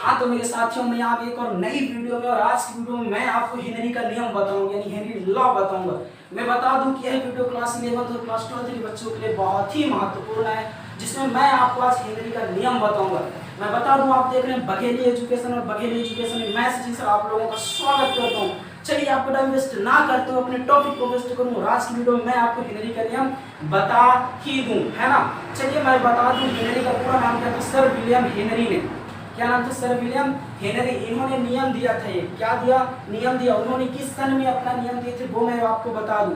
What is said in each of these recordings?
हाँ तो मेरे साथियों, मैं यहाँ एक और नई वीडियो में, और आज की वीडियो में मैं आपको हेनरी का नियम बताऊंगा, यानी हेनरी लॉ बताऊंगा। मैं बता दूं कि यह वीडियो क्लास 11 और क्लास 12 के बच्चों के लिए बहुत ही महत्वपूर्ण है, जिसमें मैं आपको आज हेनरी का नियम बताऊंगा। मैं बता दूं, आप देख रहे हैं बघेली एजुकेशन, और बघेली एजुकेशन में मैं सचिन सर आप लोगों का स्वागत करता हूँ। चलिए आपको टाइम वेस्ट ना करते हुए अपने टॉपिक को वेस्ट करूँ, और आज की वीडियो में मैं आपको हेनरी का नियम बता ही दूं, है ना। चलिए मैं बता दूं, हेनरी का पूरा नाम क्या था? सर विलियम हेनरी ने, क्या नाम था? Sir William Henry. इन्होंने नियम दिया था, ये क्या दिया? नियम दिया। उन्होंने किस सन में अपना नियम दिए थे वो मैं आपको बता दूं।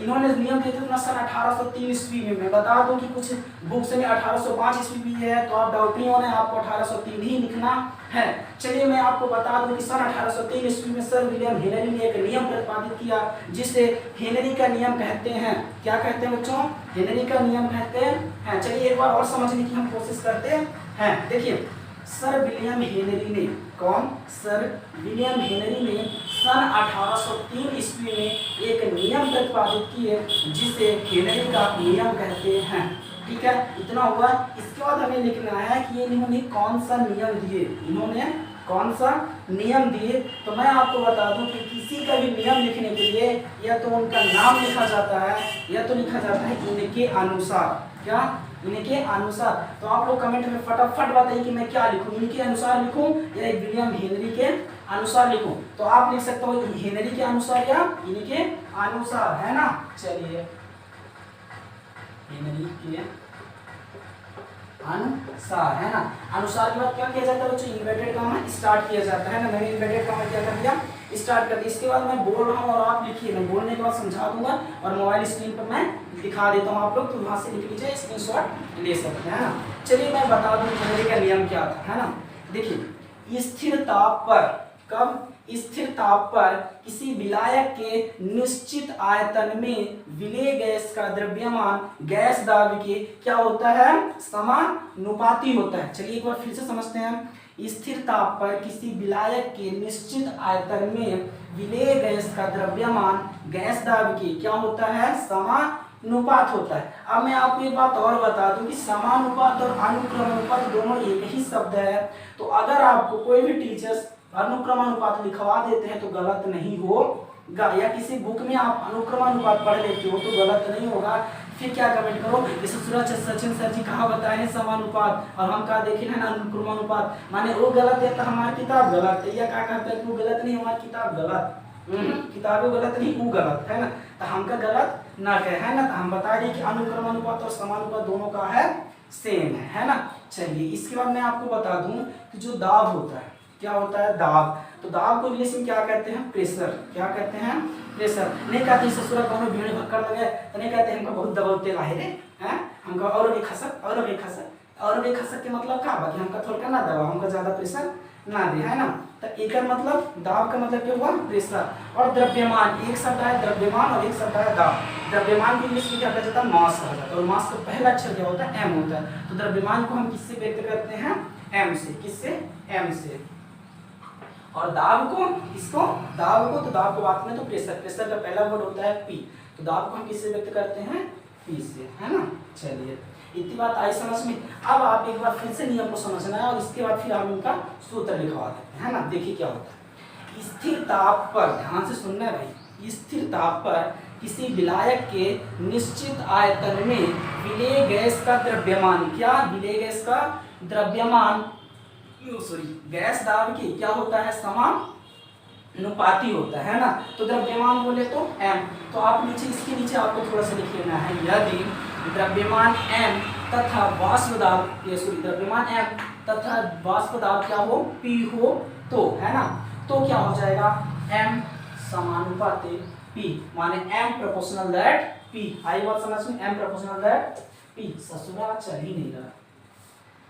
इन्होंने नियम दिए थे अपना सन 1803 ईस्वी में। मैं बता दूं कि कुछ बुक्स में 1805 ईस्वी भी है, तो आप डाउट नहीं होना है, आपको 1803 ही लिखना है। चलिए मैं आपको बता दूं कि सन 1803 ईस्वी में सर विलियम हेनरी ने एक नियम प्रतिपादित किया, जिसे हेनरी का नियम कहते हैं। क्या कहते हैं बच्चों? हेनरी का नियम कहते हैं। चलिए एक बार और समझने की हम कोशिश करते हैं। देखिए, सर विलियम हेनरी ने, कौन? सर विलियम हेनरी ने सन 1803 ईस्वी में एक नियम प्रतिपादित किए, जिसे हेनरी का नियम कहते हैं। ठीक है, इतना हुआ। इसके बाद हमें लिखना है कि इन्होंने कौन सा नियम दिए। इन्होंने कौन सा नियम दिए? तो मैं आपको बता दूं कि किसी का भी नियम लिखने के लिए या तो उनका नाम लिखा जाता है, या तो लिखा जाता है इनके अनुसार। क्या? इनके अनुसार। तो आप लोग कमेंट में फटाफट बताइए कि मैं क्या लिखूं, इनके अनुसार लिखूं या विलियम हेनरी के अनुसार लिखूं। तो आप लिख सकते हो हेनरी के अनुसार या इनके अनुसार, है ना। चलिए, हेनरी के अनुसार, है ना। अनुसार के बाद क्या किया जाता है बच्चों? इन्वर्टेड कॉमा स्टार्ट किया जाता है ना। मैंने इन्वर्टेड कॉमा क्या कर दिया? स्टार्ट कर दिया। इसके बाद मैं बोल रहा हूँ और आप लिखिए, मैं बोलने के बाद समझा दूंगा, और मोबाइल स्क्रीन पर मैं दिखा देता हूँ, आप लोग तो वहां से लिख लीजिए, स्क्रीनशॉट ले सकते हैं ना। चलिए मैं बता दूं हेनरी का नियम क्या था, है ना। देखिए, स्थिर ताप पर, कब? स्थिर ताप पर किसी विलायक के निश्चित आयतन में विलेय गैस का द्रव्यमान गैस दाब के क्या होता है? समानुपाती होता है। चलिए एक बार फिर से समझते हैं। स्थिर ताप पर किसी विलायक के निश्चित आयतन में विलेय गैस का द्रव्यमान गैस दाब के क्या होता है? समानुपात होता है। अब मैं आपको एक बात और बता दूं कि समानुपात और अनुक्रमानुपात दोनों एक ही शब्द है। तो अगर आपको कोई भी टीचर्स अनुक्रमानुपात लिखवा देते हैं तो गलत नहीं होगा, या किसी बुक में आप अनुक्रमानुपात पढ़ लेते हो तो गलत नहीं होगा। फिर क्या कमेंट करो, जैसे सूरज सचिन सर जी कहा बताए समानुपात, और हम कहा देखे ना अनुक्रमानुपात, माने वो गलत है तो हमारी किताब गलत है, या क्या कहते हैं वो गलत नहीं हमारी किताब गलत, किताबें गलत नहीं वो गलत है ना। तो हमका गलत ना कहे, है ना। तो हम बता दें कि अनुक्रमानुपात और समानुपात दोनों का है सेम है ना। चलिए इसके बाद मैं आपको बता दूं कि जो दाब होता है, क्या होता है? दाब। तो दाब को इंग्लिश में क्या कहते हैं? प्रेशर। क्या कहते हैं? प्रेशर। नहीं कहते ससुरा गाँव में भीड़ भक्कड़ लगे तो नहीं कहते हमको बहुत दबावते लाहे रे, हैं हमको और भी खसक, और भी खसक, और भी खसक के मतलब का बाकी हमका थोड़ा ना दबा, हमका ज्यादा प्रेशर ना दे, है ना। तो एक मतलब दाब का मतलब क्या हुआ? प्रेशर। और द्रव्यमान, एक शब्द है द्रव्यमान और एक शब्द है दाब। द्रव्यमान को इंग्लिश में क्या कहा जाता है? मास कहा जाता है, और मास का पहला अक्षर क्या होता है? एम होता है। तो द्रव्यमान को हम किससे व्यक्त करते हैं? एम से। किससे? एम से। और दाब को, इसको दाब को, तो दाब को बात में तो प्रेशर, प्रेशर का पहला वर्ड होता है पी, तो दाब को हम किससे व्यक्त करते हैं? पी से, है ना। चलिए इतनी बात आई समझ में। अब आप एक बार फिर से नियम को समझना है, और इसके बाद फिर हम इनका सूत्र लिखवा देते हैं, है ना। देखिए क्या होता है। स्थिर ताप पर, ध्यान से सुनना है भाई, स्थिर ताप पर किसी विलायक के निश्चित आयतन में विलेय गैस का द्रव्यमान, क्या? विलेय गैस का द्रव्यमान, गैस दाब की क्या होता है? समानुपाती होता है ना। तो द्रव्यमान बोले तो m, तो आप नीचे इसके नीचे आपको थोड़ा सा लिख लेना है, यदि द्रव्यमान m तथा वाष्प दाब, द्रव्यमान m तथा वाष्प दाब क्या हो? p हो, तो, है ना। तो क्या हो जाएगा? m समानुपाती p, माने m प्रोपोर्शनल दैट p। आई बात समझ में? m proportional that p। ससुरा चल ही नहीं रहा,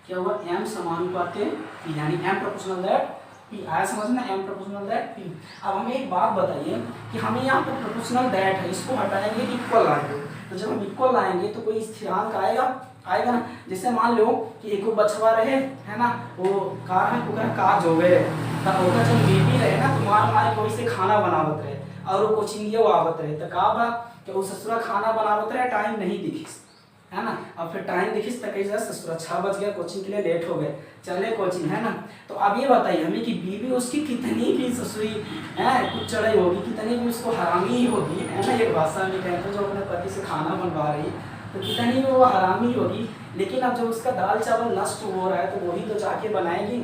क्या हुआ? m समानुपाती p, यानी m प्रोपोर्शनल दैट p। आया समझ में? m proportional that p। अब हमें एक बात बताइए कि हमें यहाँ पर प्रोपोर्शनल दैट है, इसको हटाएंगे इक्वल लाएंगे, तो जब हम इक्वल लाएंगे तो कोई स्थिरांक आएगा, आएगा ना। जैसे मान लो कि एक बछवा रहे, है ना, वो काज हो गए, तो जब बेबी रहे ना, तो हमारे कोई से खाना बनावत रहे, और वो कोचिंग आवत रहे, तो का बा कि वो ससुरा खाना बनावत रहे, टाइम नहीं दिखी, है ना। अब फिर टाइम देखिए तक 6 बज गया, कोचिंग के लिए लेट हो गए, चले कोचिंग, है ना। तो अब ये बताइए हमें कि बीवी उसकी कितनी भी ससुरी है कुछ चढ़ाई होगी, कितनी भी उसको हरामी होगी, है ना। एक भाषा में कहते हैं जो अपने पति से खाना बनवा रही, तो कितनी भी वो हरामी होगी, लेकिन अब जब उसका दाल चावल नष्ट हो रहा है तो वही तो जाके बनाएगी।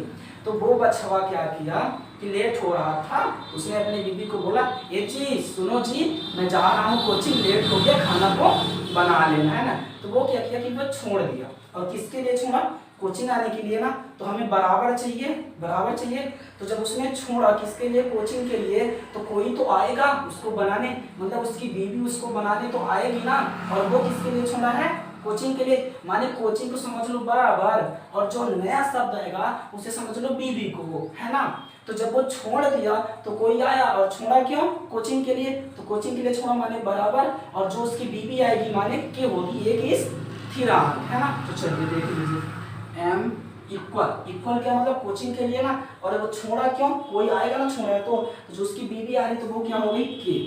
तो वो बछवा क्या किया कि लेट हो रहा था, उसने अपनी बीवी को बोला, ये जी सुनो जी, मैं जा रहा हूँ कोचिंग, लेट हो गया, खाना को बना लेना, है ना। तो वो क्या किया कि वो छोड़ दिया। और किसके लिए छोड़ा? कोचिंग आने के लिए ना। तो हमें बराबर चाहिए, बराबर चाहिए। तो जब उसने छोड़ा किसके लिए? कोचिंग के लिए, तो कोई तो आएगा उसको बनाने, मतलब उसकी बीवी उसको बनाने तो आएगी ना। और वो किसके लिए छोड़ा है? कोचिंग के लिए। माने कोचिंग को समझ लो बराबर, और जो नया शब्द आएगा उसे समझ लो बीवी को, है ना। तो जब वो छोड़ दिया तो कोई आया, और छोड़ा क्यों? कोचिंग के लिए। तो कोचिंग के लिए छोड़ा माने बराबर, और जो उसकी बीवी आएगी माने के होगी एक स्थिरांक, है ना। तो चलिए देख लीजिए m इक्वल, इक्वल क्या मतलब कोचिंग के लिए ना। और वो छोड़ा क्यों? कोई आएगा ना छोड़ा, तो जो उसकी बीवी आ रही तो वो क्या हो गई? के,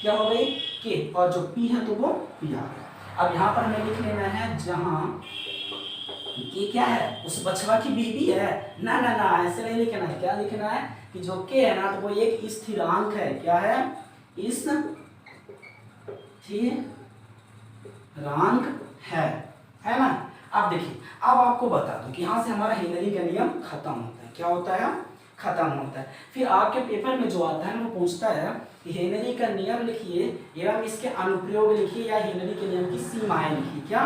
क्या हो गई? के। और जो p है तो वो p आ गया। अब यहाँ पर हमें लिख लेना है जहाँ ये क्या है? उस बछवा की बीवी है ना, ना ना ऐसे नहीं लिखना है। क्या लिखना है कि जो के है ना तो वो एक स्थिरांक है। क्या है? स्थिरांक है ना। अब देखिए, अब आपको बता दूं कि यहाँ से हमारा हेनरी का नियम खत्म होता है। क्या होता है? खत्म होता है। फिर आपके पेपर में जो आता है ना वो पूछता है कि हेनरी का नियम लिखिए एवं इसके अनुप्रयोग लिखिए, या हेनरी के नियम की सीमाएं लिखिए। क्या?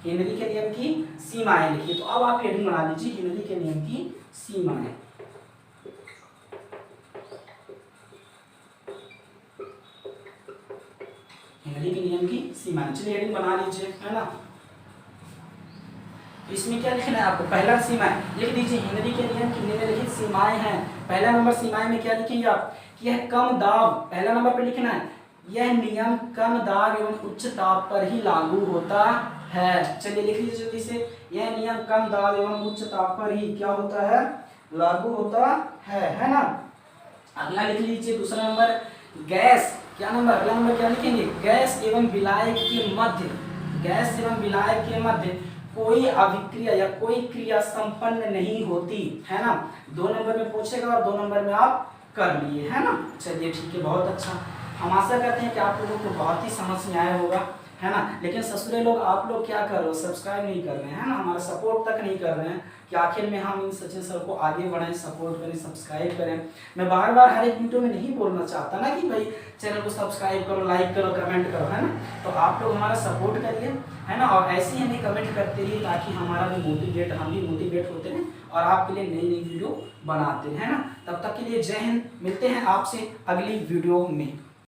हेनरी के नियम की सीमाएं लिखिए। तो अब आप हेडिंग बना लीजिए हेनरी के नियम की सीमाएं। हेनरी के नियम की सीमाएं, चलिए हेडिंग बना लीजिए, है ना। तो इसमें क्या लिखना है आपको? पहला सीमा लिख दीजिए, हेनरी के नियम की निम्नलिखित सीमाएं हैं। पहला नंबर सीमाएं में क्या लिखेंगे आप? यह कम दाब, पहला नंबर पे लिखना है, यह नियम कम दाब एवं उच्च ताप पर ही लागू होता है। चलिए लिख लीजिए जल्दी से, यह नियम कम दाब एवं उच्च ताप पर ही क्या होता है? लागू होता है ना। अगला लिख लीजिए दूसरा नंबर, गैस, क्या नंबर? अगला नंबर क्या लिखेंगे? गैस एवं विलायक के मध्य, गैस एवं विलायक के मध्य कोई अभिक्रिया या कोई क्रिया संपन्न नहीं होती, है ना। 2 नंबर में पूछेगा और 2 नंबर में आप कर लिए, है ना। चलिए ठीक है, बहुत अच्छा। हम आशा करते हैं कि आप लोगों को बहुत ही समझ में आया होगा, है ना। लेकिन ससुरे लोग, आप लोग क्या कर रहे हो? सब्सक्राइब नहीं कर रहे हैं, है ना, हमारा सपोर्ट तक नहीं कर रहे हैं कि आखिर में हम इन सचिन सर को आगे बढ़ाएं, सपोर्ट करें, सब्सक्राइब करें। मैं बार बार हर एक वीडियो में नहीं बोलना चाहता ना कि भाई चैनल को सब्सक्राइब करो, लाइक करो, कमेंट करो, है ना। तो आप लोग हमारा सपोर्ट करिए, है ना, और ऐसे ही हमें कमेंट करते रहिए ताकि हमारा भी हम भी मोटिवेट होते रहें और आपके लिए नई नई वीडियो बनाते हैं, है ना। तब तक के लिए जय हिंद, मिलते हैं आपसे अगली वीडियो में।